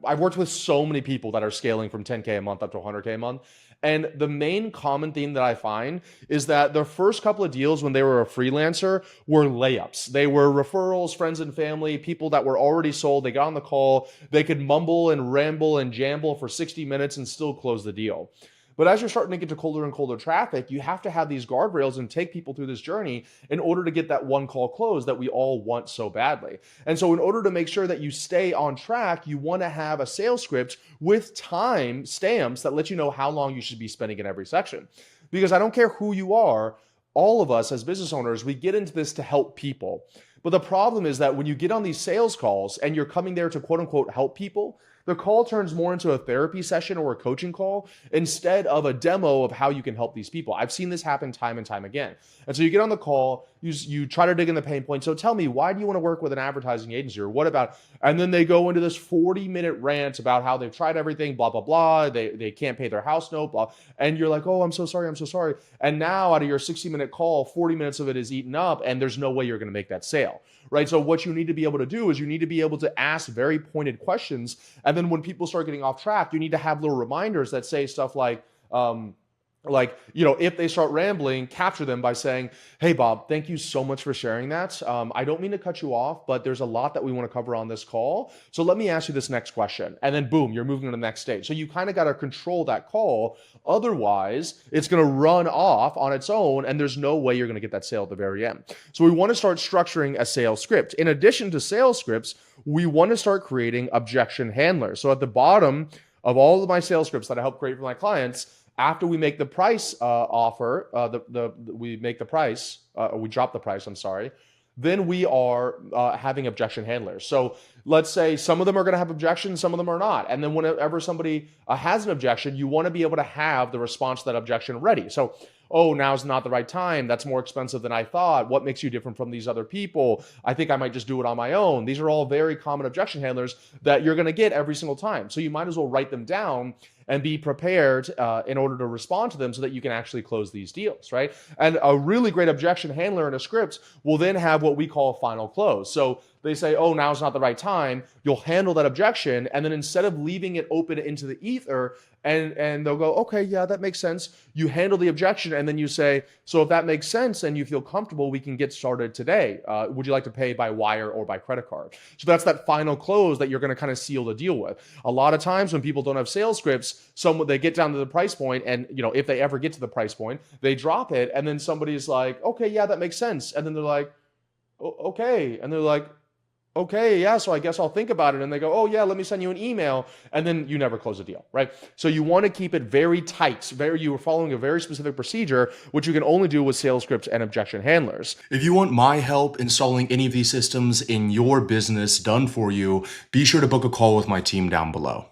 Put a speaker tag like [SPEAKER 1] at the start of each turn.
[SPEAKER 1] I've worked with so many people that are scaling from 10K a month up to 100K a month. And the main common theme that I find is that their first couple of deals when they were a freelancer were layups. They were referrals, friends and family, people that were already sold. They got on the call. They could mumble and ramble and jamble for 60 minutes and still close the deal. But as you're starting to get to colder and colder traffic, you have to have these guardrails and take people through this journey in order to get that one call closed that we all want so badly. And so in order to make sure that you stay on track, you want to have a sales script with time stamps that let you know how long you should be spending in every section. Because I don't care who you are, all of us as business owners, we get into this to help people. But the problem is that when you get on these sales calls and you're coming there to quote unquote help people, the call turns more into a therapy session or a coaching call instead of a demo of how you can help these people. I've seen this happen time and time again. And so you get on the call, you try to dig in the pain point. So tell me, why do you want to work with an advertising agency, or what about, and then they go into this 40-minute rant about how they've tried everything, blah, blah, blah. They can't pay their house note, blah. And you're like, oh, I'm so sorry. I'm so sorry. And now out of your 60-minute call, 40 minutes of it is eaten up and there's no way you're going to make that sale, right? So what you need to be able to do is you need to be able to ask very pointed questions. And then when people start getting off track, you need to have little reminders that say stuff like, if they start rambling, capture them by saying, hey, Bob, thank you so much for sharing that. I don't mean to cut you off, but there's a lot that we want to cover on this call. So let me ask you this next question. And then boom, you're moving to the next stage. So you kind of got to control that call. Otherwise, it's going to run off on its own and there's no way you're going to get that sale at the very end. So we want to start structuring a sales script. In addition to sales scripts, we want to start creating objection handlers. So at the bottom of all of my sales scripts that I help create for my clients, after we make the price offer, we drop the price, I'm sorry, then we are having objection handlers. So let's say some of them are going to have objections, some of them are not. And then whenever somebody has an objection, you want to be able to have the response to that objection ready. So, oh, now's not the right time. That's more expensive than I thought. What makes you different from these other people? I think I might just do it on my own. These are all very common objection handlers that you're going to get every single time. So you might as well write them down and be prepared in order to respond to them so that you can actually close these deals, right? And a really great objection handler in a script will then have what we call a final close. So they say, oh, now's not the right time. You'll handle that objection. And then instead of leaving it open into the ether, and they'll go, okay, yeah, that makes sense. You handle the objection. And then you say, so if that makes sense and you feel comfortable, we can get started today. Would you like to pay by wire or by credit card? So that's that final close that you're going to kind of seal the deal with. A lot of times when people don't have sales scripts, they get down to the price point and, if they ever get to the price point, they drop it. And then somebody's like, okay, yeah, that makes sense. And then they're like, okay. And they're like, okay, yeah, so I guess I'll think about it. And they go, oh yeah, let me send you an email. And then you never close a deal, right? So you want to keep it very tight. You are following a very specific procedure, which you can only do with sales scripts and objection handlers.
[SPEAKER 2] If you want my help installing any of these systems in your business done for you, be sure to book a call with my team down below.